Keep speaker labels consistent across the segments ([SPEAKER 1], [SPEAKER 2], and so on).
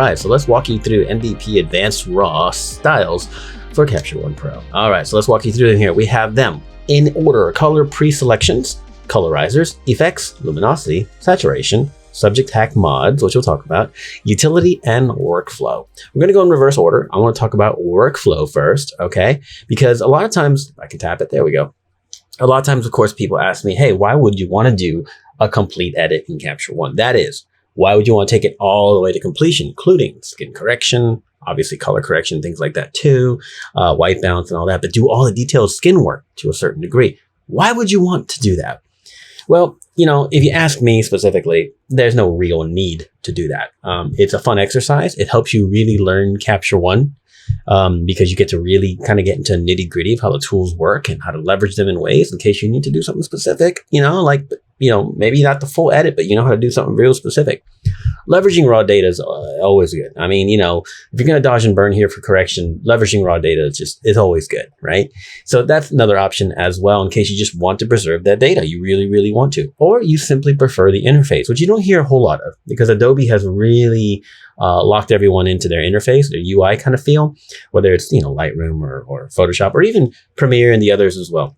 [SPEAKER 1] right, so let's walk you through NBP Advanced Raw Styles for Capture One Pro. All right, so let's walk you through them here. We have them in order: color pre-selections, colorizers, effects, luminosity, saturation, subject hack mods, which we'll talk about, utility, and workflow. We're going to go in reverse order. I want to talk about workflow first, okay? Because a lot of times, I can tap it, there we go. A lot of times, of course, people ask me, hey, why would you want to do a complete edit in Capture One? That is, why would you want to take it all the way to completion, including skin correction, obviously color correction, things like that too, white balance and all that, but do all the detailed skin work to a certain degree? Why would you want to do that? Well, you know, if you ask me specifically, there's no real need to do that. It's a fun exercise. It helps you really learn Capture One because you get to really kind of get into nitty gritty of how the tools work and how to leverage them in ways in case you need to do something specific, you know, like, you know, maybe not the full edit, but you know how to do something real specific. Leveraging raw data is always good. I mean, you know, if you're going to dodge and burn here for correction, leveraging raw data is always good, right? So that's another option as well in case you just want to preserve that data. You really, really want to. Or you simply prefer the interface, which you don't hear a whole lot of because Adobe has really locked everyone into their interface, their UI kind of feel, whether it's, you know, Lightroom or Photoshop or even Premiere and the others as well.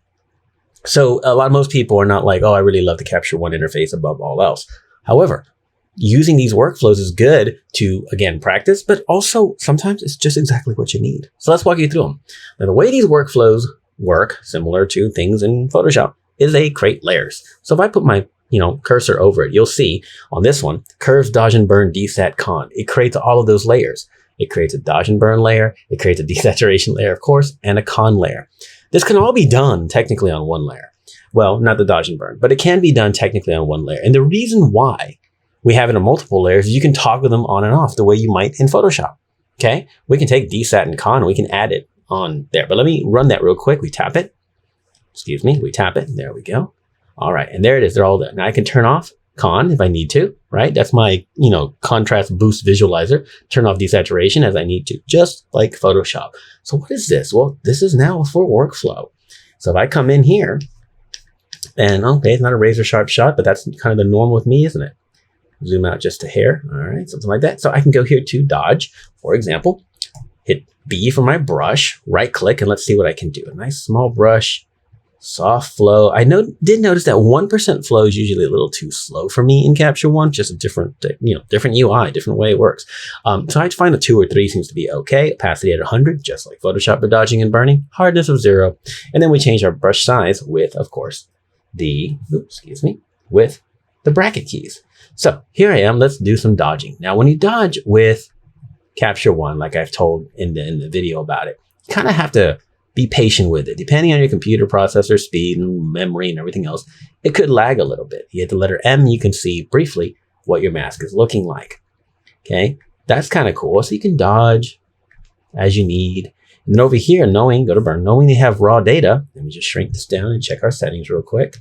[SPEAKER 1] So most people are not like, oh, I really love the Capture One interface above all else. However, using these workflows is good to, again, practice, but also sometimes it's just exactly what you need. So let's walk you through them. Now, the way these workflows work, similar to things in Photoshop, is they create layers. So if I put my, you know, cursor over it, you'll see on this one, curves, dodge and burn, desat, con. It creates all of those layers. It creates a dodge and burn layer. It creates a desaturation layer, of course, and a con layer. This can all be done technically on one layer. Well, not the dodge and burn, but it can be done technically on one layer. And the reason why we have it in multiple layers is you can toggle them on and off the way you might in Photoshop. Okay, we can take desat and con and we can add it on there. But let me run that real quick. We tap it. Excuse me. We tap it. There we go. All right, and there it is. They're all there. Now I can turn off con if I need to. Right, that's my, you know, contrast boost visualizer. Turn off desaturation as I need to, just like Photoshop. So what is this? Well, this is now for workflow. So if I come in here, and okay, it's not a razor sharp shot, but that's kind of the norm with me, isn't it? Zoom out just a hair. All right, something like that. So I can go here to dodge, for example, hit B for my brush, right click, and let's see what I can do. A nice small brush, soft flow. I did notice that 1% flow is usually a little too slow for me in Capture One, just a different, you know, different UI, different way it works. So I find a 2 or 3 seems to be okay. Opacity at 100, just like Photoshop for dodging and burning. Hardness of 0. And then we change our brush size with, of course, with the bracket keys. So here I am. Let's do some dodging. Now, when you dodge with Capture One, like I've told in the video about it, you kind of have to be patient with it. Depending on your computer processor speed and memory and everything else, it could lag a little bit. You hit the letter M, you can see briefly what your mask is looking like. Okay, that's kind of cool. So you can dodge as you need. And then over here, go to burn, knowing they have raw data, let me just shrink this down and check our settings real quick.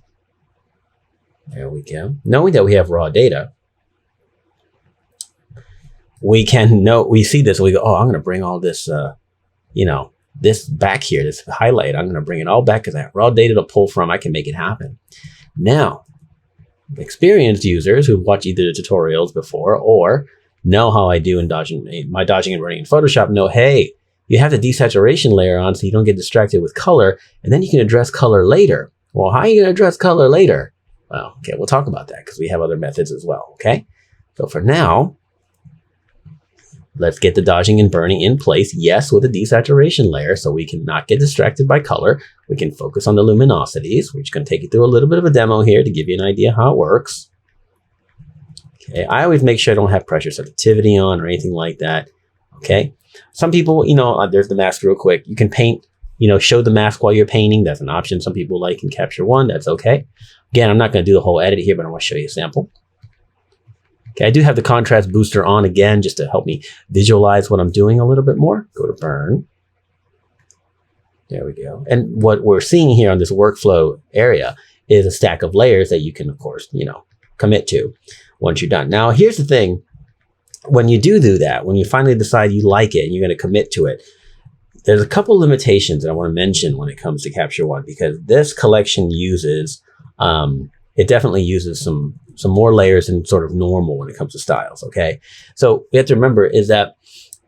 [SPEAKER 1] There we go. Knowing that we have raw data, we see this and we go, oh, I'm going to bring all this, you know, this back here, this highlight, I'm going to bring it all back because I have raw data to pull from. I can make it happen. Now, experienced users who've watched either the tutorials before or know how I do in my dodging and burning in Photoshop know, hey, you have the desaturation layer on so you don't get distracted with color, and then you can address color later. Well, how are you going to address color later? Well, okay, we'll talk about that because we have other methods as well, okay? So for now, let's get the dodging and burning in place, yes, with a desaturation layer so we can not get distracted by color. We can focus on the luminosities. We're just going to take you through a little bit of a demo here to give you an idea how it works. Okay, I always make sure I don't have pressure sensitivity on or anything like that, okay? Some people, you know, there's the mask real quick. You can paint, you know, show the mask while you're painting. That's an option some people like in Capture One. That's okay. Again, I'm not going to do the whole edit here, but I want to show you a sample. Okay, I do have the contrast booster on again just to help me visualize what I'm doing a little bit more. Go to burn. There we go. And what we're seeing here on this workflow area is a stack of layers that you can, of course, you know, commit to once you're done. Now, here's the thing. When you do that, when you finally decide you like it and you're going to commit to it, there's a couple limitations that I want to mention when it comes to Capture One, because this collection uses, it definitely uses some some more layers than sort of normal when it comes to styles, okay? So we have to remember is that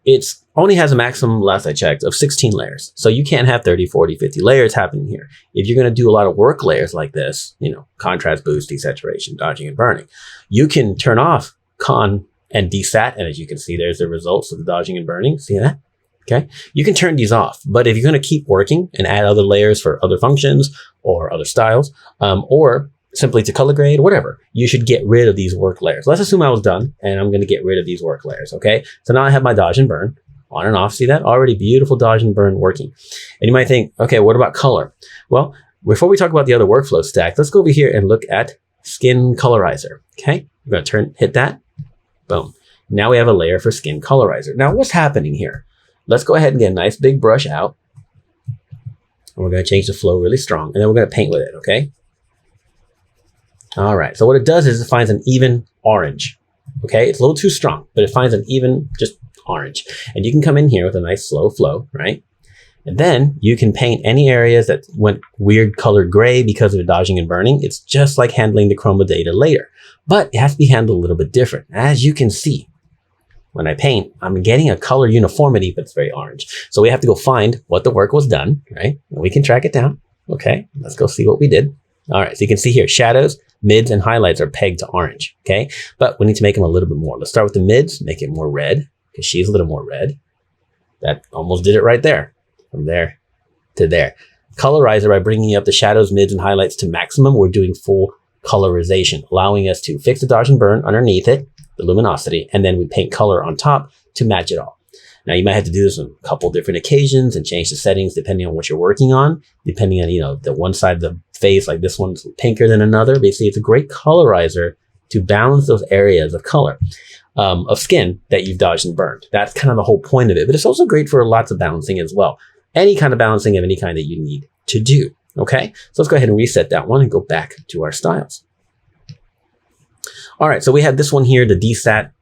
[SPEAKER 1] it's only has a maximum, last I checked, of 16 layers. So you can't have 30, 40, 50 layers happening here. If you're going to do a lot of work layers like this, you know, contrast, boost, desaturation, dodging, and burning, you can turn off con and desat. And as you can see, there's the results of the dodging and burning. See that? Okay. You can turn these off, but if you're going to keep working and add other layers for other functions or other styles, or simply to color grade, whatever, you should get rid of these work layers. Let's assume I was done and I'm going to get rid of these work layers. Okay. So now I have my dodge and burn on and off. See that? Already beautiful dodge and burn working. And you might think, okay, what about color? Well, before we talk about the other workflow stack, let's go over here and look at skin colorizer. Okay. We're going to hit that. Boom. Now we have a layer for skin colorizer. Now what's happening here? Let's go ahead and get a nice big brush out. And we're going to change the flow really strong. And then we're going to paint with it. Okay. All right. So what it does is it finds an even orange. Okay. It's a little too strong, but it finds an even just orange. And you can come in here with a nice slow flow, right? And then you can paint any areas that went weird colored gray because of the dodging and burning. It's just like handling the chroma data later, but it has to be handled a little bit different. As you can see, when I paint, I'm getting a color uniformity, but it's very orange. So we have to go find what the work was done, right? And we can track it down. Okay, let's go see what we did. All right, so you can see here, shadows, mids, and highlights are pegged to orange, okay? But we need to make them a little bit more. Let's start with the mids, make it more red, because she's a little more red. That almost did it right there, from there to there. Colorizer, by bringing up the shadows, mids, and highlights to maximum, we're doing full colorization, allowing us to fix the dodge and burn underneath it, the luminosity, and then we paint color on top to match it all. Now you might have to do this on a couple different occasions and change the settings depending on what you're working on, depending on, you know, the one side of the face, like this one's pinker than another. Basically, it's a great colorizer to balance those areas of color of skin that you've dodged and burned. That's kind of the whole point of it, but it's also great for lots of balancing as well. Any kind of balancing of any kind that you need to do. Okay, so let's go ahead and reset that one and go back to our styles. All right, so we have this one here, the desat,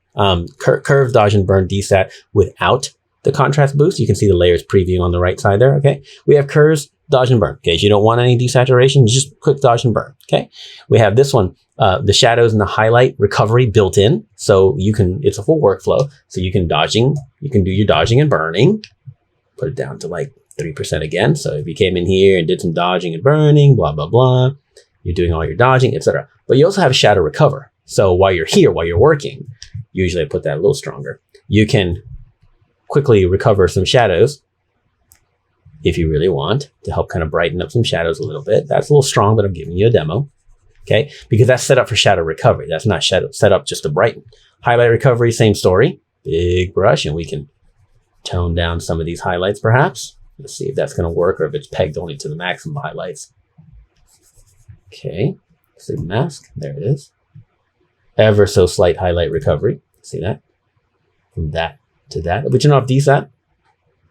[SPEAKER 1] curve, dodge, and burn desat without the contrast boost. You can see the layers preview on the right side there, okay? We have curves, dodge, and burn. Okay, if you don't want any desaturation, just click dodge and burn, okay? We have this one, the shadows and the highlight recovery built in. So you can, it's a full workflow. So you can do your dodging and burning, put it down to like 3% again. So if you came in here and did some dodging and burning, blah, blah, blah, you're doing all your dodging, etc. But you also have shadow recover. So while you're here, while you're working, usually I put that a little stronger, you can quickly recover some shadows if you really want to help kind of brighten up some shadows a little bit. That's a little strong, but I'm giving you a demo, okay? Because that's set up for shadow recovery. That's not set up just to brighten. Highlight recovery, same story. Big brush, and we can tone down some of these highlights perhaps. Let's see if that's going to work or if it's pegged only to the maximum highlights. Okay, so mask, there it is. Ever so slight highlight recovery. See that? From that to that. But you know, desat,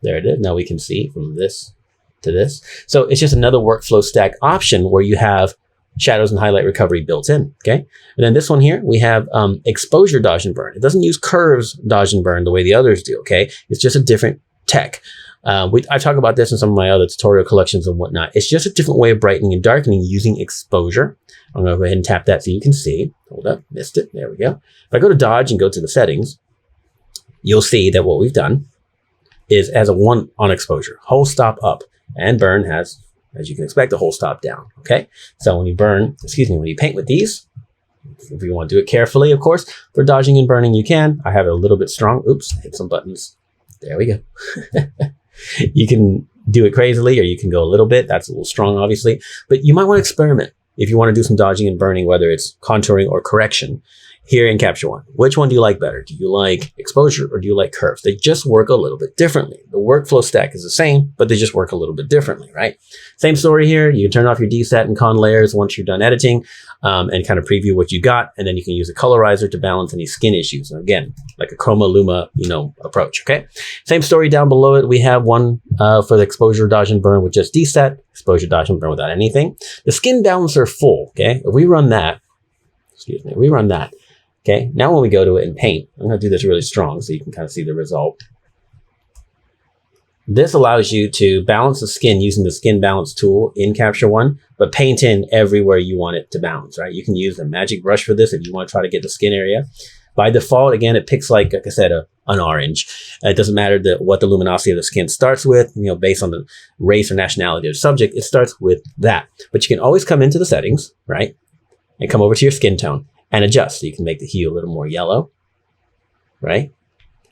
[SPEAKER 1] there it is. Now we can see from this to this. So it's just another workflow stack option where you have shadows and highlight recovery built in. Okay. And then this one here, we have exposure dodge and burn. It doesn't use curves dodge and burn the way the others do. Okay. It's just a different tech. I talk about this in some of my other tutorial collections and whatnot. It's just a different way of brightening and darkening using exposure. I'm going to go ahead and tap that so you can see. Hold up, missed it. There we go. If I go to dodge and go to the settings, you'll see that what we've done is as a 1 on exposure, whole stop up, and burn has, as you can expect, a whole stop down. Okay. So when you when you paint with these, if you want to do it carefully, of course, for dodging and burning, you can. I have it a little bit strong. Oops, hit some buttons. There we go. You can do it crazily or you can go a little bit. That's a little strong, obviously, but you might want to experiment if you want to do some dodging and burning, whether it's contouring or correction here in Capture One. Which one do you like better? Do you like exposure or do you like curves? They just work a little bit differently. The workflow stack is the same, but they just work a little bit differently, right? Same story here. You can turn off your desat and con layers once you're done editing and kind of preview what you got. And then you can use a colorizer to balance any skin issues. And again, like a chroma luma, approach, okay? Same story down below it. We have one for the exposure, dodge, and burn with just desat, exposure, dodge, and burn without anything. The skin balancer full, okay? If we run that, okay, now when we go to it and paint, I'm going to do this really strong so you can kind of see the result. This allows you to balance the skin using the skin balance tool in Capture One, but paint in everywhere you want it to balance, right? You can use a magic brush for this if you want to try to get the skin area. By default, again, it picks like I said, an orange. It doesn't matter what the luminosity of the skin starts with, based on the race or nationality of the subject, it starts with that. But you can always come into the settings, right? And come over to your skin tone and adjust. So you can make the hue a little more yellow, right?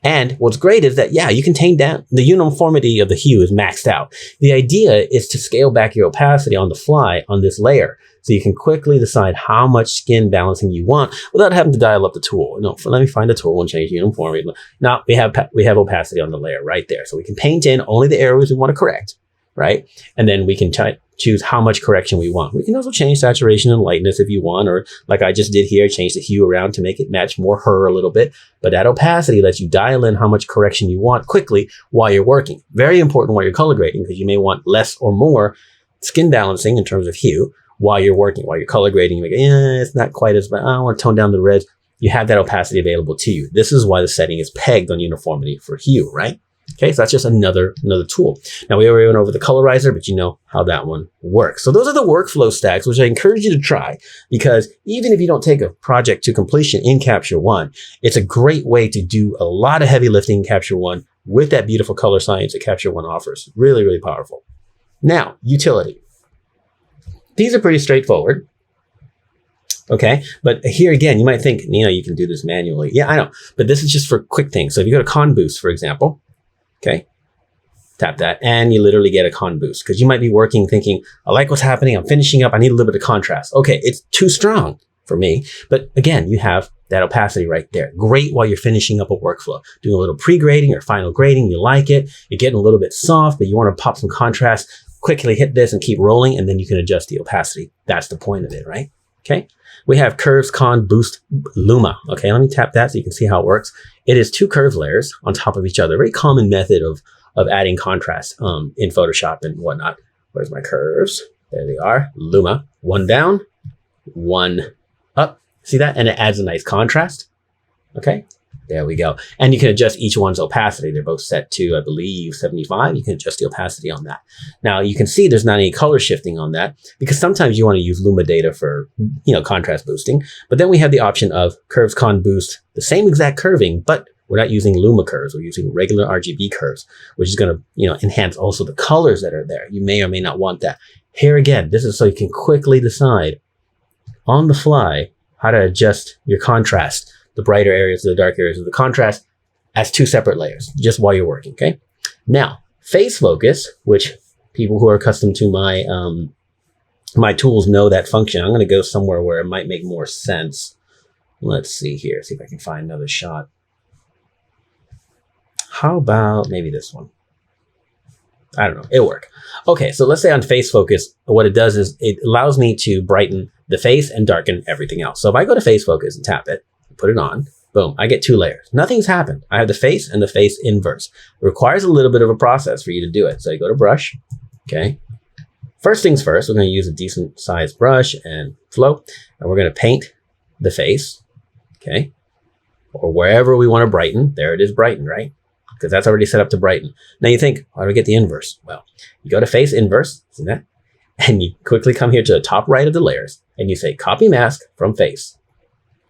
[SPEAKER 1] And what's great is that, yeah, you can tame down the uniformity of the hue is maxed out. The idea is to scale back your opacity on the fly on this layer. So you can quickly decide how much skin balancing you want without having to dial up the tool. Let me find the tool and change uniformity. Now we have opacity on the layer right there. So we can paint in only the areas we want to correct, right? And then we can choose how much correction we want. We can also change saturation and lightness if you want, or like I just did here, change the hue around to make it match more her a little bit. But that opacity lets you dial in how much correction you want quickly while you're working. Very important while you're color grading, because you may want less or more skin balancing in terms of hue while you're working. While you're color grading, you're like, it's not quite as bad. I want to tone down the reds. You have that opacity available to you. This is why the setting is pegged on uniformity for hue, right? Okay, so that's just another tool. Now, we already went over the colorizer, but you know how that one works. So those are the workflow stacks, which I encourage you to try, because even if you don't take a project to completion in Capture One, it's a great way to do a lot of heavy lifting in Capture One with that beautiful color science that Capture One offers. Really, really powerful. Now, utility. These are pretty straightforward. Okay, but here again, you might think, Nino, you can do this manually. Yeah, I know, but this is just for quick things. So if you go to Con Boost, for example, okay, tap that and you literally get a con boost, because you might be working thinking, I like what's happening, I'm finishing up, I need a little bit of contrast. Okay, it's too strong for me. But again, you have that opacity right there. Great while you're finishing up a workflow, doing a little pre-grading or final grading, you like it, you're getting a little bit soft, but you want to pop some contrast, quickly hit this and keep rolling, and then you can adjust the opacity. That's the point of it, right? Okay. We have Curves, Con, Boost, Luma. Okay, let me tap that so you can see how it works. It is two curve layers on top of each other. Very common method of adding contrast in Photoshop and whatnot. Where's my curves? There they are. Luma. One down, one up. See that? And it adds a nice contrast. Okay, there we go. And you can adjust each one's opacity. They're both set to, I believe, 75. You can adjust the opacity on that. Now you can see there's not any color shifting on that, because sometimes you want to use Luma data for, contrast boosting. But then we have the option of Curves, Con, Boost, the same exact curving, but we're not using Luma curves. We're using regular RGB curves, which is going to, enhance also the colors that are there. You may or may not want that. Here again, this is so you can quickly decide on the fly how to adjust your contrast, the brighter areas to the dark areas of the contrast, as two separate layers, just while you're working, okay? Now, phase focus, which people who are accustomed to my my tools know that function. I'm gonna go somewhere where it might make more sense. Let's see here, see if I can find another shot. How about maybe this one? I don't know, it'll work. Okay, so let's say on face focus, what it does is it allows me to brighten the face and darken everything else. So if I go to face focus and tap it, put it on, boom, I get two layers. Nothing's happened. I have the face and the face inverse. It requires a little bit of a process for you to do it. So you go to brush, okay? First things first, we're gonna use a decent sized brush and flow, and we're gonna paint the face, okay? Or wherever we wanna brighten, there it is brightened, right? Because that's already set up to brighten. Now you think, how do I get the inverse? Well, you go to face inverse, see that? And you quickly come here to the top right of the layers, and you say copy mask from face.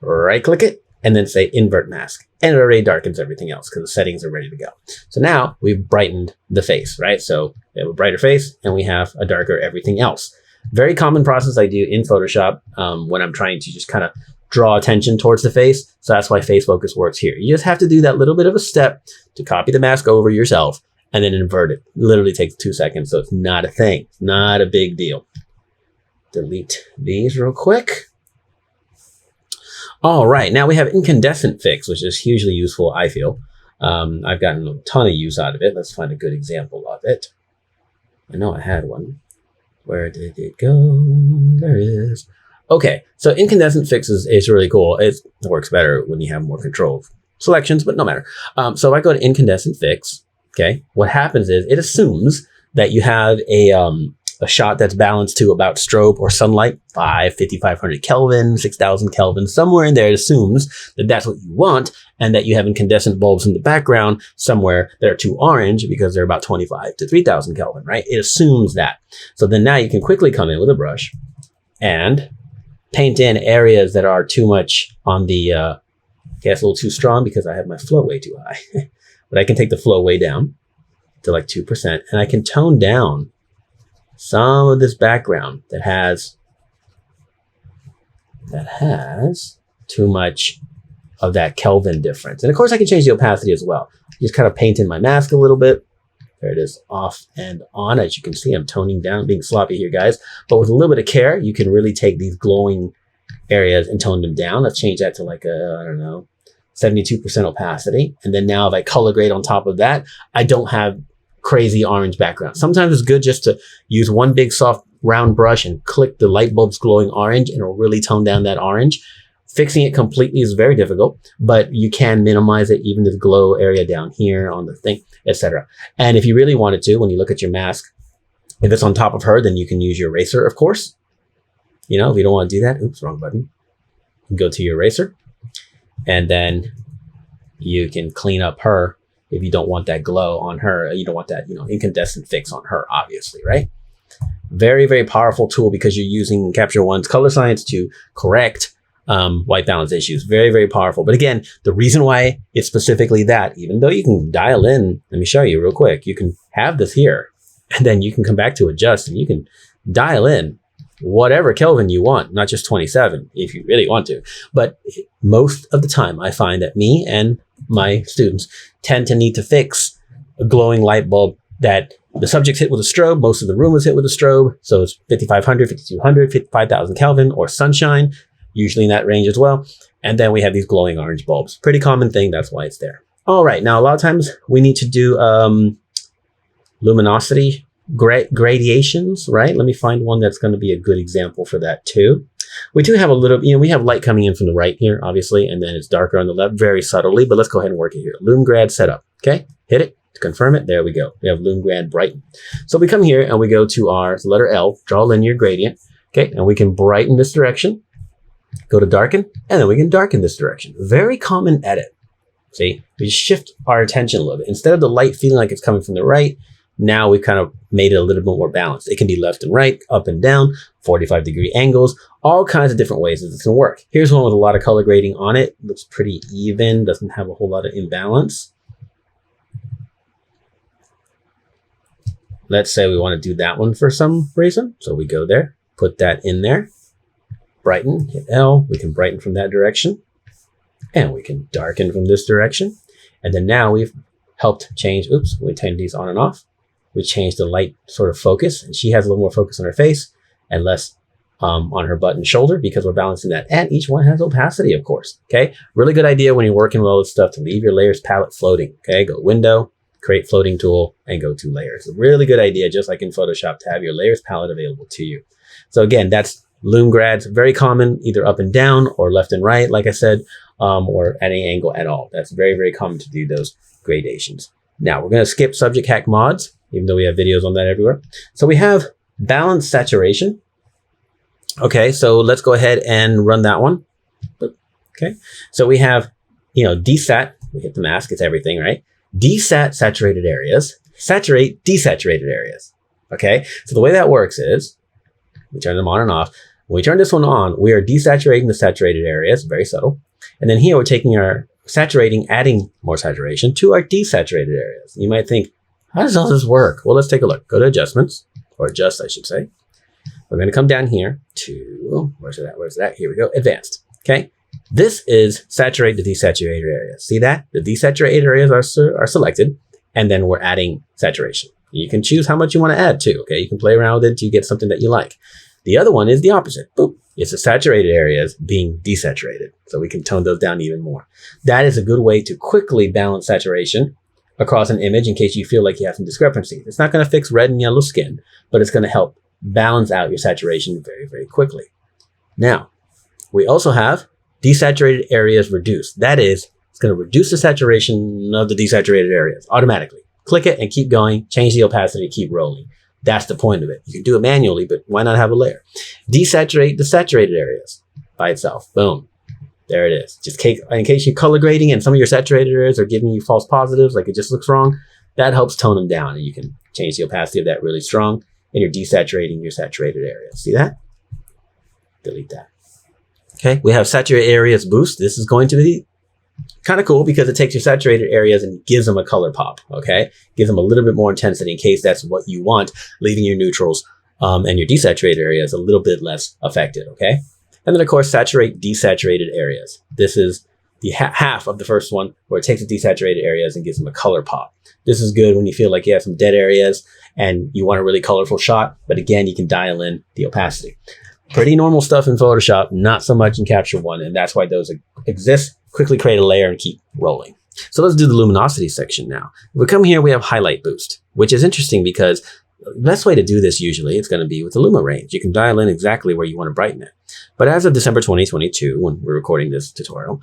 [SPEAKER 1] Right click it, and then say invert mask. And it already darkens everything else because the settings are ready to go. So now we've brightened the face, right? So we have a brighter face and we have a darker everything else. Very common process I do in Photoshop when I'm trying to just kind of draw attention towards the face. So that's why face focus works here. You just have to do that little bit of a step to copy the mask over yourself and then invert it. It literally takes 2 seconds, so it's not a thing. It's not a big deal. Delete these real quick. All right, now we have incandescent fix, which is hugely useful, I feel. I've gotten a ton of use out of it. Let's find a good example of it. I know I had one. Where did it go? There it is. Okay, so incandescent fix is really cool. It works better when you have more control of selections, but no matter. So if I go to incandescent fix, okay, what happens is it assumes that you have a a shot that's balanced to about strobe or sunlight, 5,500 Kelvin, 6,000 Kelvin, somewhere in there. It assumes that that's what you want and that you have incandescent bulbs in the background somewhere that are too orange because they're about 25 to 3,000 Kelvin, right? It assumes that. So then now you can quickly come in with a brush and paint in areas that are too much on the, okay, it's a little too strong because I have my flow way too high. But I can take the flow way down to like 2% and I can tone down some of this background that has too much of that Kelvin difference. And of course I can change the opacity as well. Just kind of paint in my mask a little bit. There it is, off and on. As you can see, I'm toning down, being sloppy here, guys. But with a little bit of care, you can really take these glowing areas and tone them down. Let's change that to like a, I don't know, 72% opacity. And then now if I color grade on top of that, I don't have crazy orange background. Sometimes it's good just to use one big soft round brush and click the light bulbs glowing orange and it'll really tone down that orange. Fixing it completely is very difficult, but you can minimize it, even this glow area down here on the thing, etc. And if you really wanted to, when you look at your mask, if it's on top of her, then you can use your eraser, of course. You know, if you don't want to do that, oops, wrong button. You go to your eraser and then you can clean up her. If you don't want that glow on her, you don't want that, you know, incandescent fix on her, obviously, right? Very, very powerful tool because you're using Capture One's color science to correct white balance issues. Very, very powerful. But again, the reason why it's specifically that, even though you can dial in, let me show you real quick. You can have this here and then you can come back to adjust and you can dial in whatever Kelvin you want, not just 27 if you really want to. But most of the time I find that me and my students tend to need to fix a glowing light bulb that the subject's hit with a strobe. Most of the room is hit with a strobe. So it's 5,500, 5,200, 5,000 Kelvin or sunshine, usually in that range as well. And then we have these glowing orange bulbs. Pretty common thing. That's why it's there. All right. Now, a lot of times we need to do luminosity gradations, right? Let me find one that's going to be a good example for that too. We do have a little, you know, we have light coming in from the right here, obviously, and then it's darker on the left very subtly, but let's go ahead and work it here. Lume grad setup. Okay. Hit it to confirm it. There we go. We have Lume grad brighten. So we come here and we go to our letter L, draw a linear gradient. Okay. And we can brighten this direction, go to darken, and then we can darken this direction. Very common edit. See, we shift our attention a little bit. Instead of the light feeling like it's coming from the right, now we've kind of made it a little bit more balanced. It can be left and right, up and down, 45-degree angles, all kinds of different ways that this can work. Here's one with a lot of color grading on it. Looks pretty even, doesn't have a whole lot of imbalance. Let's say we want to do that one for some reason. So we go there, put that in there, brighten, hit L. We can brighten from that direction and we can darken from this direction. And then now we've helped change, oops, we turn these on and off. We change the light sort of focus and she has a little more focus on her face and less on her butt and shoulder because we're balancing that. And each one has opacity, of course. Okay. Really good idea when you're working with all this stuff to leave your layers palette floating. Okay. Go window, create floating tool and go to layers. A really good idea, just like in Photoshop, to have your layers palette available to you. So again, that's Lume grads, very common, either up and down or left and right, like I said, or at any angle at all. That's very, very common to do those gradations. Now we're going to skip subject hack mods, even though we have videos on that everywhere. So we have balance saturation. Okay, so let's go ahead and run that one. Okay, so we have, you know, desat, we hit the mask, it's everything, right? Desat saturated areas, saturate desaturated areas. Okay, so the way that works is we turn them on and off. When we turn this one on, we are desaturating the saturated areas, very subtle. And then here we're taking our saturating, adding more saturation to our desaturated areas. You might think, how does all this work? Well, let's take a look. Go to adjustments, or adjust, I should say. We're going to come down here to, where's it at? Where's that? Here we go. Advanced. Okay. This is saturate the desaturated areas. See that? The desaturated areas are selected, and then we're adding saturation. You can choose how much you want to add to. Okay. You can play around with it until you get something that you like. The other one is the opposite. Boop. It's the saturated areas being desaturated. So we can tone those down even more. That is a good way to quickly balance saturation across an image in case you feel like you have some discrepancy. It's not going to fix red and yellow skin, but it's going to help balance out your saturation very, very quickly. Now, we also have desaturated areas reduced. That is, it's going to reduce the saturation of the desaturated areas automatically. Click it and keep going. Change the opacity, keep rolling. That's the point of it. You can do it manually, but why not have a layer? Desaturate the saturated areas by itself. Boom. There it is. Just in case you're color grading and some of your saturated areas are giving you false positives, like it just looks wrong, that helps tone them down. And you can change the opacity of that really strong, and you're desaturating your saturated areas. See that? Delete that. Okay, we have saturated areas boost. This is going to be kind of cool because it takes your saturated areas and gives them a color pop. Okay, gives them a little bit more intensity in case that's what you want, leaving your neutrals and your desaturated areas a little bit less affected. Okay. And then, of course, saturate desaturated areas. This is the half of the first one where it takes the desaturated areas and gives them a color pop. This is good when you feel like you have some dead areas and you want a really colorful shot. But again, you can dial in the opacity. Pretty normal stuff in Photoshop, not so much in Capture One. And that's why those exist. Quickly create a layer and keep rolling. So let's do the luminosity section now. If we come here, we have highlight boost, which is interesting because the best way to do this usually it's going to be with the luma range. You can dial in exactly where you want to brighten it. But as of December 2022, when we're recording this tutorial,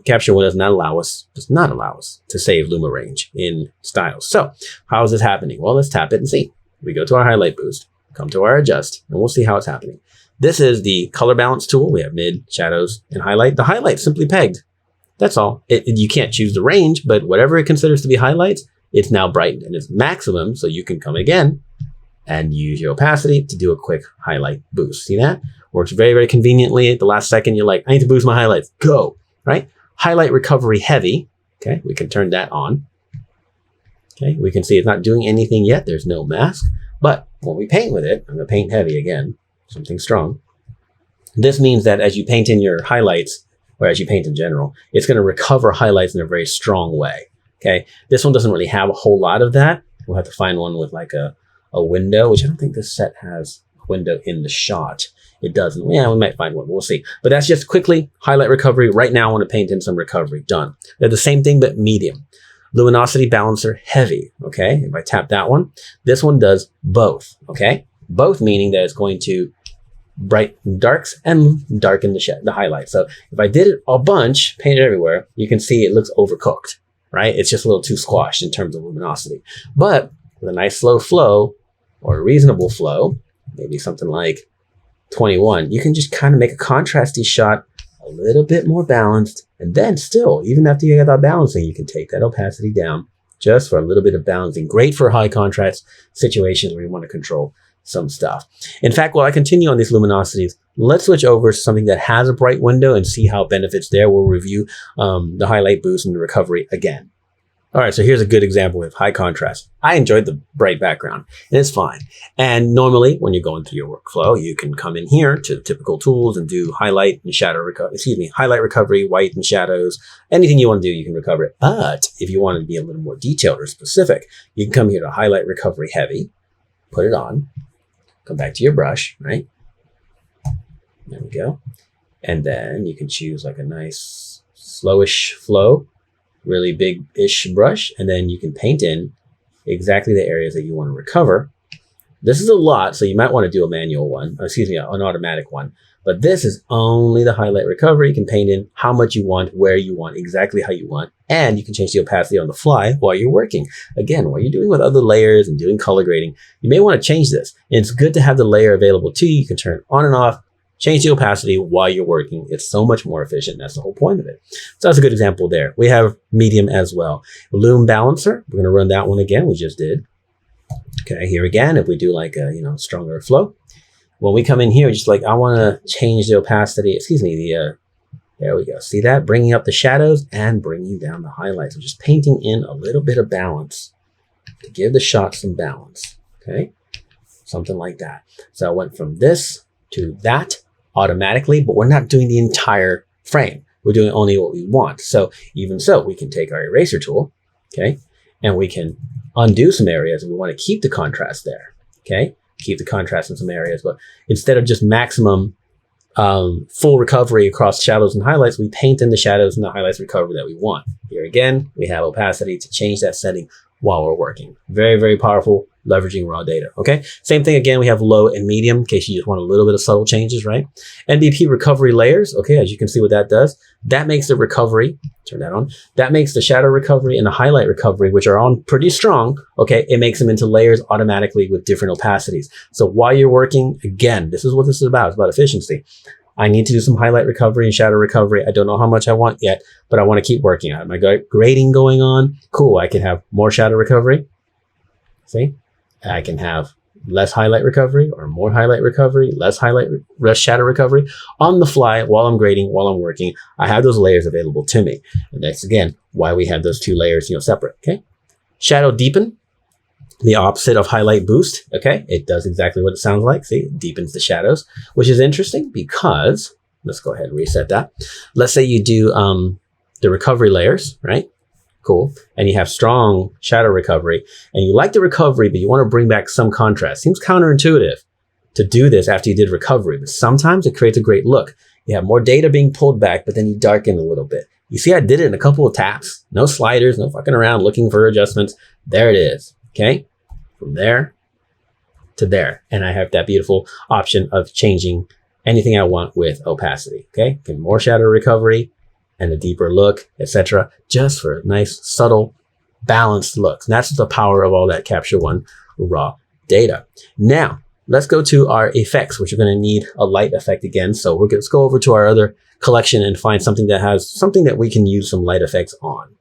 [SPEAKER 1] Capture One does not allow us to save luma range in styles. So how is this happening? Well, let's tap it and see. We go to our highlight boost, come to our adjust, and we'll see how it's happening. This is the color balance tool. We have mid, shadows, and highlight. The highlight's simply pegged. That's all. You can't choose the range, but whatever it considers to be highlights, it's now brightened and it's maximum. So you can come again and use your opacity to do a quick highlight boost. See that? Works very, very conveniently. At the last second, you're like, I need to boost my highlights. Go, right? Highlight recovery heavy. Okay, we can turn that on. Okay, we can see it's not doing anything yet. There's no mask. But when we paint with it, I'm going to paint heavy again, something strong. This means that as you paint in your highlights, or as you paint in general, it's going to recover highlights in a very strong way. Okay, this one doesn't really have a whole lot of that. We'll have to find one with like a window, which I don't think this set has a window in the shot. It doesn't. Yeah, we might find one. We'll see. But that's just quickly highlight recovery. Right now, I want to paint in some recovery. Done. They're the same thing, but medium. Luminosity balancer heavy. Okay, if I tap that one, this one does both. Okay, both meaning that it's going to brighten darks and darken the highlight. So if I did it a bunch, paint it everywhere, you can see it looks overcooked, right? It's just a little too squashed in terms of luminosity. But with a nice slow flow or a reasonable flow, maybe something like 21, you can just kind of make a contrasty shot a little bit more balanced. And then still, even after you get that balancing, you can take that opacity down just for a little bit of balancing. Great for high contrast situations where you want to control some stuff. In fact, while I continue on these luminosities, let's switch over to something that has a bright window and see how it benefits there. We'll review the highlight boost and the recovery again. All right, so here's a good example with high contrast. I enjoyed the bright background, and it's fine. And normally, when you're going through your workflow, you can come in here to the typical tools and do highlight and shadow recovery. Highlight recovery, white and shadows. Anything you want to do, you can recover it. But if you want to be a little more detailed or specific, you can come here to highlight recovery heavy, put it on, come back to your brush, right? There we go. And then you can choose like a nice slowish flow, really big-ish brush, and then you can paint in exactly the areas that you want to recover. This is a lot, so you might want to do a manual one, an automatic one. But this is only the highlight recovery. You can paint in how much you want, where you want, exactly how you want, and you can change the opacity on the fly while you're working. Again, what you're doing with other layers and doing color grading, you may want to change this. And it's good to have the layer available to you. You can turn it on and off, change the opacity while you're working. It's so much more efficient. That's the whole point of it. So that's a good example there. We have medium as well. Loom balancer, we're going to run that one again. We just did. Okay, here again, if we do like a stronger flow, when we come in here, just like I want to change the opacity. There we go. See that? Bringing up the shadows and bringing down the highlights. We're just painting in a little bit of balance to give the shot some balance. Okay, something like that. So I went from this to that automatically, but we're not doing the entire frame. We're doing only what we want. So even so, we can take our eraser tool, okay, and we can undo some areas, and we want to keep the contrast there, okay? Keep the contrast in some areas, but instead of just maximum full recovery across shadows and highlights, we paint in the shadows and the highlights recovery that we want. Here again, we have opacity to change that setting while we're working. Very, very powerful, leveraging raw data, okay? Same thing again, we have low and medium in case you just want a little bit of subtle changes, right? NBP recovery layers, okay, as you can see what that does. That makes the recovery, turn that on, that makes the shadow recovery and the highlight recovery, which are on pretty strong, okay? It makes them into layers automatically with different opacities. So while you're working, again, this is what this is about. It's about efficiency. I need to do some highlight recovery and shadow recovery. I don't know how much I want yet, but I want to keep working on it. My grading going on, cool. I can have more shadow recovery. See, I can have less highlight recovery or more highlight recovery, less shadow recovery on the fly while I'm grading, while I'm working. I have those layers available to me. And that's again, why we have those two layers, separate. Okay. Shadow deepen. The opposite of highlight boost, okay? It does exactly what it sounds like. See, it deepens the shadows, which is interesting because, let's go ahead and reset that. Let's say you do the recovery layers, right? Cool. And you have strong shadow recovery and you like the recovery, but you want to bring back some contrast. Seems counterintuitive to do this after you did recovery, but sometimes it creates a great look. You have more data being pulled back, but then you darken a little bit. You see, I did it in a couple of taps. No sliders, no fucking around looking for adjustments. There it is, okay? From there to there. And I have that beautiful option of changing anything I want with opacity. Okay. Get more shadow recovery and a deeper look, etc. Just for nice, subtle, balanced looks. And that's the power of all that Capture One raw data. Now, let's go to our effects, which are going to need a light effect again. So let's go over to our other collection and find something that has something that we can use some light effects on.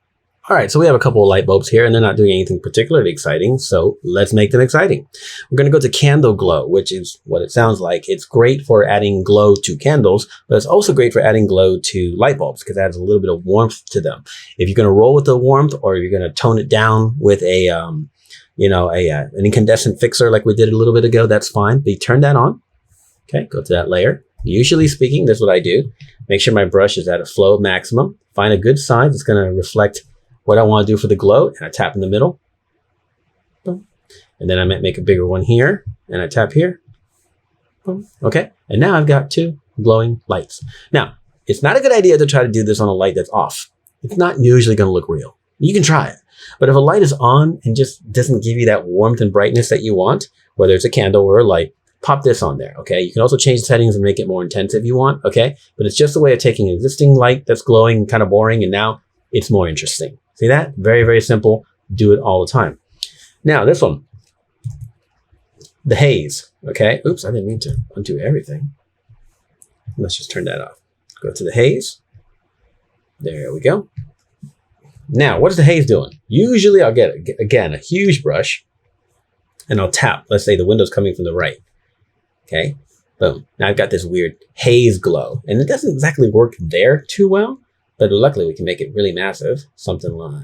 [SPEAKER 1] All right, so we have a couple of light bulbs here and they're not doing anything particularly exciting. So let's make them exciting. We're going to go to candle glow, which is what it sounds like. It's great for adding glow to candles, but it's also great for adding glow to light bulbs because it adds a little bit of warmth to them. If you're going to roll with the warmth or you're going to tone it down with a, an incandescent fixer like we did a little bit ago, that's fine. But you turn that on. Okay, go to that layer. Usually speaking, that's what I do. Make sure my brush is at a flow maximum. Find a good size. It's going to reflect what I want to do for the glow, and I tap in the middle. Boom. And then I might make a bigger one here, and I tap here. Boom. Okay, and now I've got two glowing lights. Now, it's not a good idea to try to do this on a light that's off. It's not usually going to look real. You can try it. But if a light is on and just doesn't give you that warmth and brightness that you want, whether it's a candle or a light, pop this on there, okay? You can also change the settings and make it more intense if you want, okay? But it's just a way of taking an existing light that's glowing, kind of boring, and now it's more interesting. See that? Very, very simple. Do it all the time. Now, this one, the haze, okay? Oops, I didn't mean to undo everything. Let's just turn that off. Go to the haze. There we go. Now, what is the haze doing? Usually I'll get, again, a huge brush and I'll tap. Let's say the window's coming from the right. Okay, boom. Now I've got this weird haze glow and it doesn't exactly work there too well. But luckily we can make it really massive, something like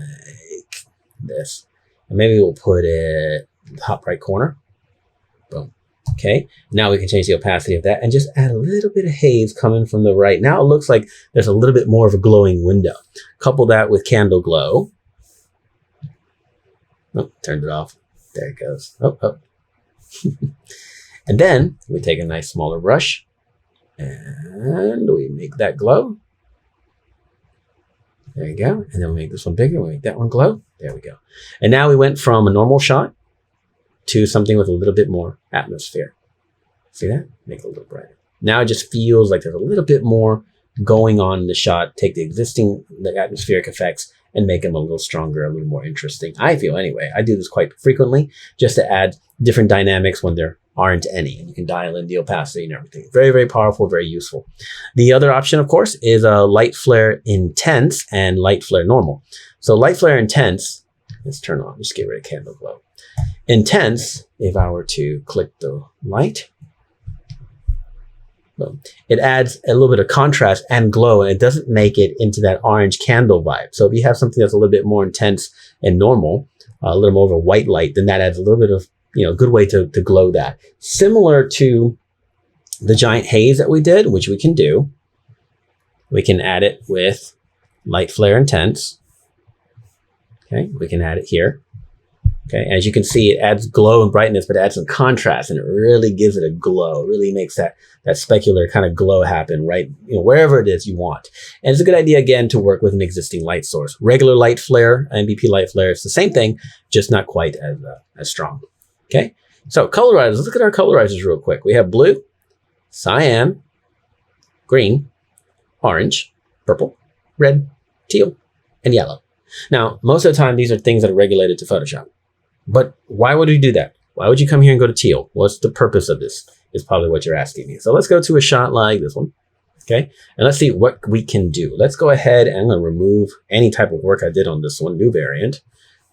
[SPEAKER 1] this. And maybe we'll put it in the top right corner. Boom. Okay. Now we can change the opacity of that and just add a little bit of haze coming from the right. Now it looks like there's a little bit more of a glowing window. Couple that with candle glow. Oh, turned it off. There it goes. Oh. And then we take a nice smaller brush and we make that glow. There you go. And then we make this one bigger. We make that one glow. There we go. And now we went from a normal shot to something with a little bit more atmosphere. See that? Make it a little brighter. Now it just feels like there's a little bit more going on in the shot. Take the atmospheric effects and make them a little stronger, a little more interesting. I feel anyway. I do this quite frequently just to add different dynamics when there aren't any, and you can dial in the opacity and everything. Very, very powerful, very useful. The other option, of course, is a light flare intense and light flare normal. So light flare intense, let's turn on, just get rid of candle glow. Intense, if I were to click the light, boom, it adds a little bit of contrast and glow, and it doesn't make it into that orange candle vibe. So if you have something that's a little bit more intense and normal, a little more of a white light, then that adds a little bit of, a good way to glow that. Similar to the giant haze that we did, which we can do. We can add it with light flare intense. Okay, we can add it here. Okay, as you can see, it adds glow and brightness, but it adds some contrast, and it really gives it a glow. It really makes that specular kind of glow happen, right? Wherever it is you want. And it's a good idea, again, to work with an existing light source. Regular light flare, NBP light flare, it's the same thing, just not quite as strong. Okay, so colorizers. Let's look at our colorizers real quick. We have blue, cyan, green, orange, purple, red, teal, and yellow. Now, most of the time, these are things that are regulated to Photoshop. But why would we do that? Why would you come here and go to teal? What's the purpose of this? Is probably what you're asking me. So let's go to a shot like this one. Okay. And let's see what we can do. Let's go ahead and I'm going to remove any type of work I did on this one, new variant.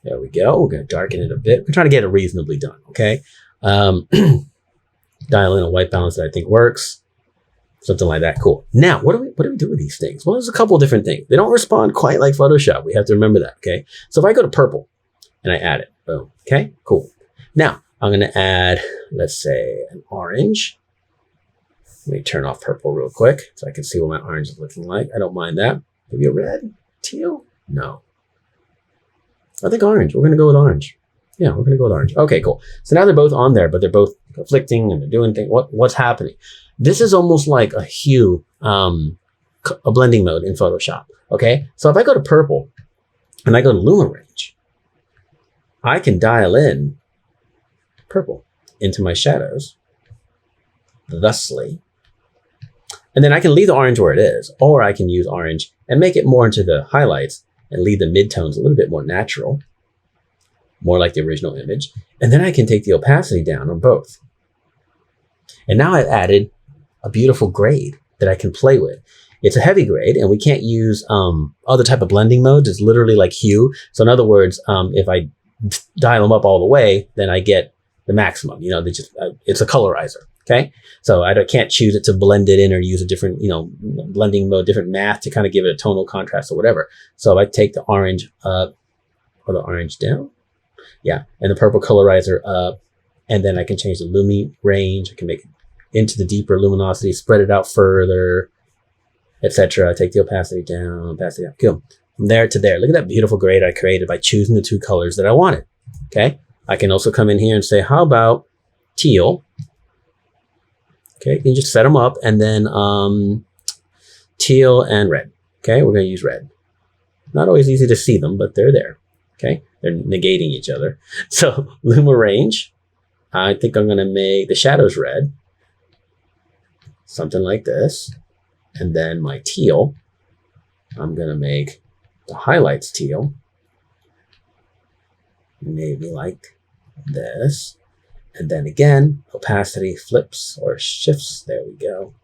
[SPEAKER 1] There we go. We're going to darken it a bit. We're trying to get it reasonably done. Okay. Dial in a white balance that I think works. Something like that. Cool. Now, what do we do with these things? Well, there's a couple of different things. They don't respond quite like Photoshop. We have to remember that. Okay. So if I go to purple and I add it, boom. Okay, cool. Now I'm going to add, let's say, an orange. Let me turn off purple real quick so I can see what my orange is looking like. I don't mind that. Maybe a red, teal? No. I think orange. We're going to go with orange. Yeah, we're going to go with orange. Okay, cool. So now they're both on there, but they're both conflicting and they're doing things. What's happening? This is almost like a hue, a blending mode in Photoshop. Okay, so if I go to purple and I go to Luma range, I can dial in purple into my shadows thusly. And then I can leave the orange where it is, or I can use orange and make it more into the highlights and leave the midtones a little bit more natural, more like the original image. And then I can take the opacity down on both. And now I've added a beautiful grade that I can play with. It's a heavy grade and we can't use other type of blending modes. It's literally like hue. So in other words, if I dial them up all the way, then I get the maximum. They just it's a colorizer. Okay, so I can't choose it to blend it in or use a different blending mode, different math to kind of give it a tonal contrast or whatever. So if I take the orange up or the orange down, yeah, and the purple colorizer up, and then I can change the Lumi range. I can make it into the deeper luminosity, spread it out further, etc. Take the opacity down, opacity up. Cool. From there to there. Look at that beautiful grade I created by choosing the two colors that I wanted. Okay. I can also come in here and say, how about teal? Okay. You can just set them up and then teal and red. Okay. We're going to use red. Not always easy to see them, but they're there. Okay. They're negating each other. So Luma range, I think I'm going to make the shadows red. Something like this. And then my teal, I'm going to make the highlights teal, maybe like this. And then again, opacity flips or shifts. There we go.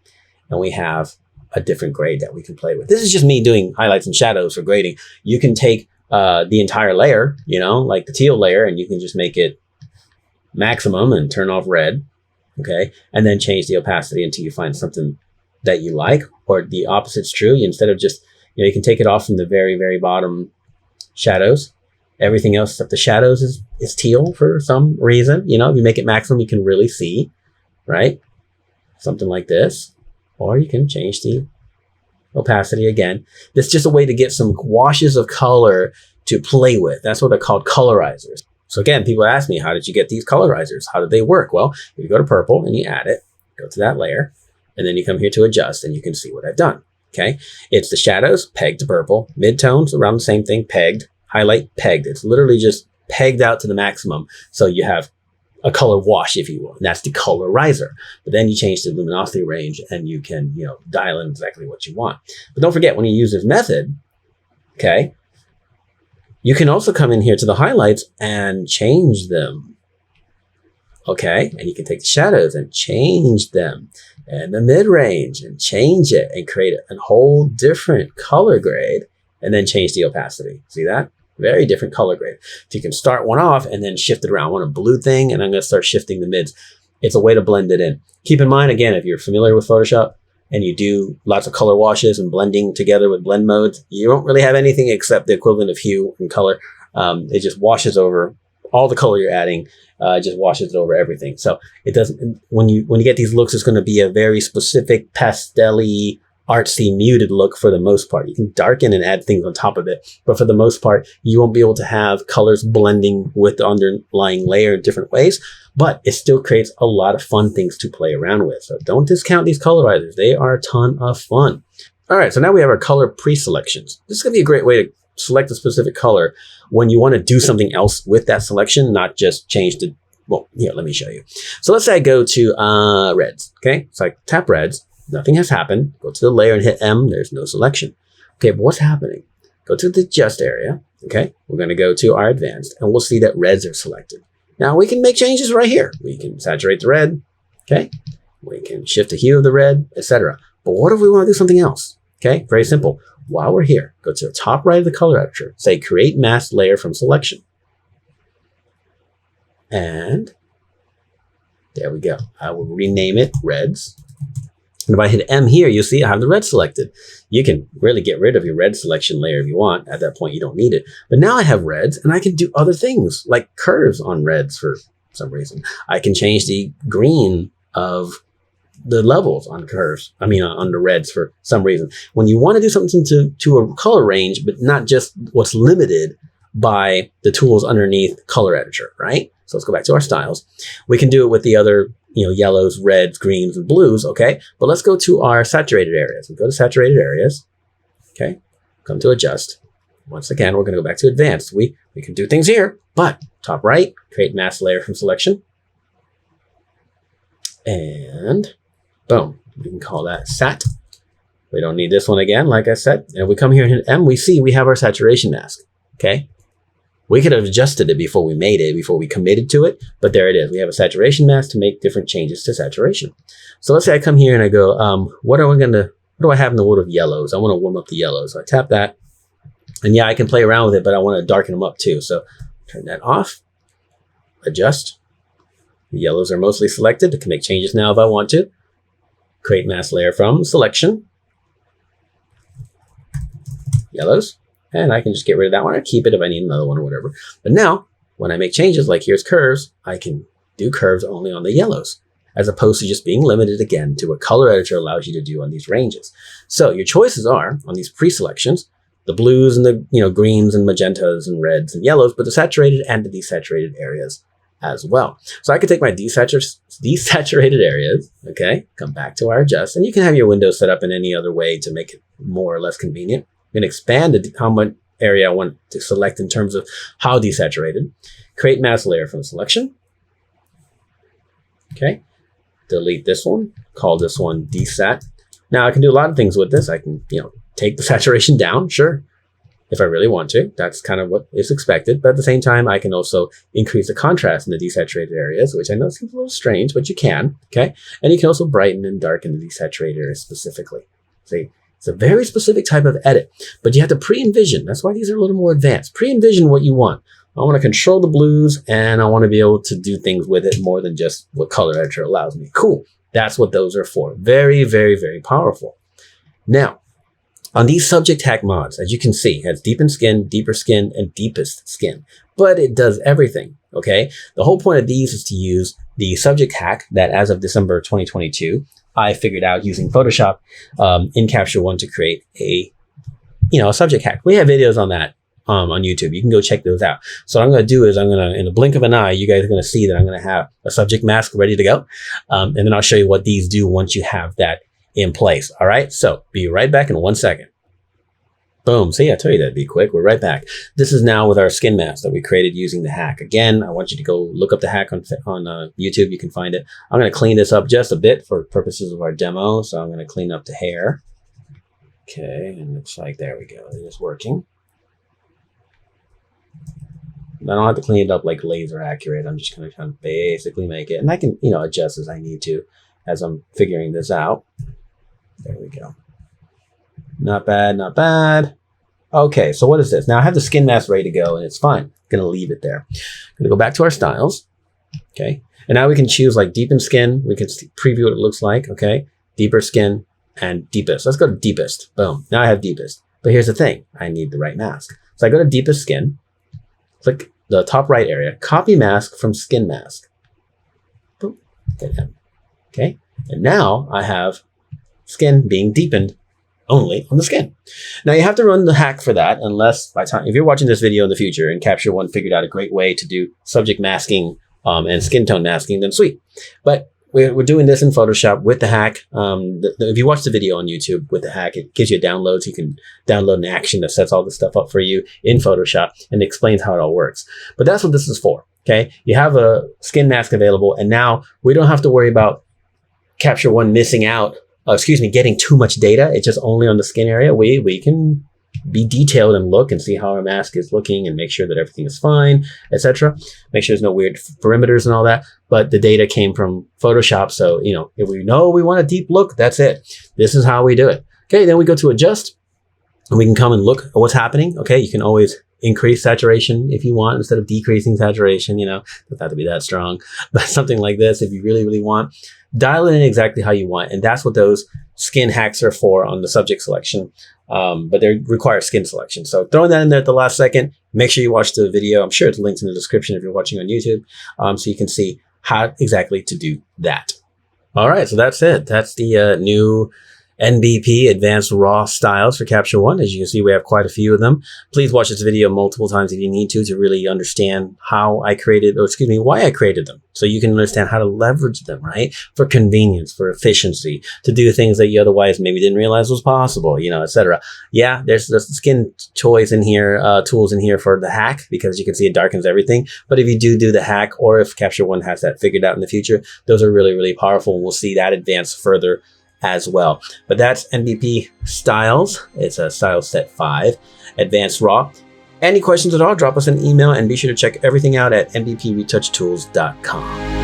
[SPEAKER 1] And we have a different grade that we can play with. This is just me doing highlights and shadows for grading. You can take the entire layer, like the teal layer, and you can just make it maximum and turn off red. Okay. And then change the opacity until you find something that you like, or the opposite's true. Instead of just, you can take it off from the very, very bottom shadows. Everything else except the shadows is teal for some reason. If you make it maximum, you can really see, right? Something like this. Or you can change the opacity again. This is just a way to get some washes of color to play with. That's what they're called, colorizers. So again, people ask me, how did you get these colorizers? How did they work? Well, if you go to purple and you add it, go to that layer, and then you come here to adjust and you can see what I've done. Okay. It's the shadows pegged to purple, midtones around the same thing, pegged, highlight pegged. It's literally just pegged out to the maximum. So you have a color wash, if you will, and that's the colorizer. But then you change the luminosity range and you can, dial in exactly what you want. But don't forget, when you use this method, okay, you can also come in here to the highlights and change them. Okay, and you can take the shadows and change them, and the mid-range and change it and create a whole different color grade, and then change the opacity. See that? Very different color grade. So you can start one off and then shift it around. I want a blue thing, and I'm going to start shifting the mids. It's a way to blend it in. Keep in mind, again, if you're familiar with Photoshop and you do lots of color washes and blending together with blend modes, you don't really have anything except the equivalent of hue and color. It just washes over all the color you're adding. Just washes it over everything. So it doesn't, when you get these looks, it's going to be a very specific pastel-y artsy, muted look for the most part. You can darken and add things on top of it, but for the most part, you won't be able to have colors blending with the underlying layer in different ways, but it still creates a lot of fun things to play around with. So don't discount these colorizers. They are a ton of fun. All right, so now we have our color pre-selections. This is gonna be a great way to select a specific color when you wanna do something else with that selection, not just change the, well, here, let me show you. So let's say I go to reds, okay? So I tap reds. Nothing has happened. Go to the layer and hit M. There's no selection. Okay, but what's happening? Go to the adjust area. Okay, we're going to go to our advanced and we'll see that reds are selected. Now we can make changes right here. We can saturate the red. Okay, we can shift the hue of the red, etc. But what if we want to do something else? Okay, very simple. While we're here, go to the top right of the color editor. Say create mask layer from selection. And there we go. I will rename it reds. And if I hit M here, you'll see I have the red selected. You can really get rid of your red selection layer if you want. At that point, you don't need it. But now I have reds and I can do other things like curves on reds for some reason. I can change the green of the levels on curves. I mean, on the reds for some reason. When you want to do something to a color range, but not just what's limited by the tools underneath color editor, right? So let's go back to our styles. We can do it with the other, yellows, reds, greens, and blues, okay? But let's go to our saturated areas. We go to saturated areas, okay? Come to adjust. Once again, we're gonna go back to advanced. We can do things here, but top right, create mask layer from selection. And boom, we can call that sat. We don't need this one again, like I said. And we come here and hit M, we see we have our saturation mask, okay? We could have adjusted it before we made it, before we committed to it, but there it is. We have a saturation mask to make different changes to saturation. So let's say I come here and I go, what do I have in the world of yellows? I want to warm up the yellows. So I tap that, and yeah, I can play around with it, but I want to darken them up too. So turn that off, adjust. The yellows are mostly selected. I can make changes now if I want to. Create mask layer from selection, yellows. And I can just get rid of that one or keep it if I need another one or whatever. But now, when I make changes, like here's curves, I can do curves only on the yellows, as opposed to just being limited again to what color editor allows you to do on these ranges. So your choices are, on these pre-selections, the blues and the greens and magentas and reds and yellows, but the saturated and the desaturated areas as well. So I could take my desaturated areas, okay, come back to our adjust, and you can have your window set up in any other way to make it more or less convenient. I'm going to expand how much area I want to select in terms of how desaturated. Create mask layer from selection. Okay. Delete this one. Call this one desat. Now I can do a lot of things with this. I can, take the saturation down. Sure. If I really want to. That's kind of what is expected. But at the same time, I can also increase the contrast in the desaturated areas, which I know seems a little strange, but you can. Okay. And you can also brighten and darken the desaturated areas specifically. See? It's a very specific type of edit, but you have to pre-envision. That's why these are a little more advanced. Pre-envision what you want. I want to control the blues and I want to be able to do things with it more than just what color editor allows me. Cool. That's what those are for. Very, very, very powerful. Now, on these subject hack mods, as you can see, it has deepened skin, deeper skin, and deepest skin, but it does everything. Okay. The whole point of these is to use the subject hack that as of December 2022, I figured out using Photoshop in Capture One to create a subject hack. We have videos on that on YouTube. You can go check those out. So what I'm going to do is in the blink of an eye, you guys are going to see that I'm going to have a subject mask ready to go. And then I'll show you what these do once you have that in place. All right. So be right back in 1 second. Boom. See, I told you that'd be quick. We're right back. This is now with our skin mask that we created using the hack. Again, I want you to go look up the hack on YouTube. You can find it. I'm going to clean this up just a bit for purposes of our demo. So I'm going to clean up the hair. Okay. And looks like there we go. It is working. I don't have to clean it up like laser accurate. I'm just going to kind of basically make it. And I can, adjust as I need to as I'm figuring this out. There we go. Not bad, not bad. Okay, so what is this? Now I have the skin mask ready to go and it's fine. I'm gonna leave it there. I'm gonna go back to our styles. Okay, and now we can choose like deepen skin. We can preview what it looks like. Okay, deeper skin and deepest. Let's go to deepest. Boom, now I have deepest. But here's the thing, I need the right mask. So I go to deepest skin, click the top right area, copy mask from skin mask. Boom, hit M. Okay, and now I have skin being deepened only on the skin. Now you have to run the hack for that, unless if you're watching this video in the future and Capture One figured out a great way to do subject masking and skin tone masking, then sweet. But we're doing this in Photoshop with the hack. If you watch the video on YouTube with the hack, it gives you a download. So you can download an action that sets all this stuff up for you in Photoshop and explains how it all works. But that's what this is for. Okay. You have a skin mask available, and now we don't have to worry about Capture One missing out, getting too much data. It's just only on the skin area. We can be detailed and look and see how our mask is looking and make sure that everything is fine, etc. Make sure there's no weird perimeters and all that. But the data came from Photoshop. So, if we know we want a deep look, that's it. This is how we do it. Okay, then we go to adjust and we can come and look at what's happening. Okay, you can always increase saturation if you want instead of decreasing saturation. Doesn't have to be that strong, but something like this, if you really, really want, dial it in exactly how you want. And that's what those skin hacks are for on the subject selection. But they require skin selection. So throwing that in there at the last second, make sure you watch the video. I'm sure it's linked in the description if you're watching on YouTube, so you can see how exactly to do that. All right, so that's it. That's the new NBP Advanced Raw Styles for Capture One. As you can see, we have quite a few of them. Please watch this video multiple times if you need to really understand why I created them. So you can understand how to leverage them, right? For convenience, for efficiency, to do things that you otherwise maybe didn't realize was possible, etc. Yeah, there's the skin toys in here, tools in here for the hack, because you can see it darkens everything. But if you do the hack, or if Capture One has that figured out in the future, those are really, really powerful. And we'll see that advance further as well. But that's NBP Styles. It's a Style Set 5 Advanced Raw. Any questions at all, drop us an email, and be sure to check everything out at nbpretouchtools.com.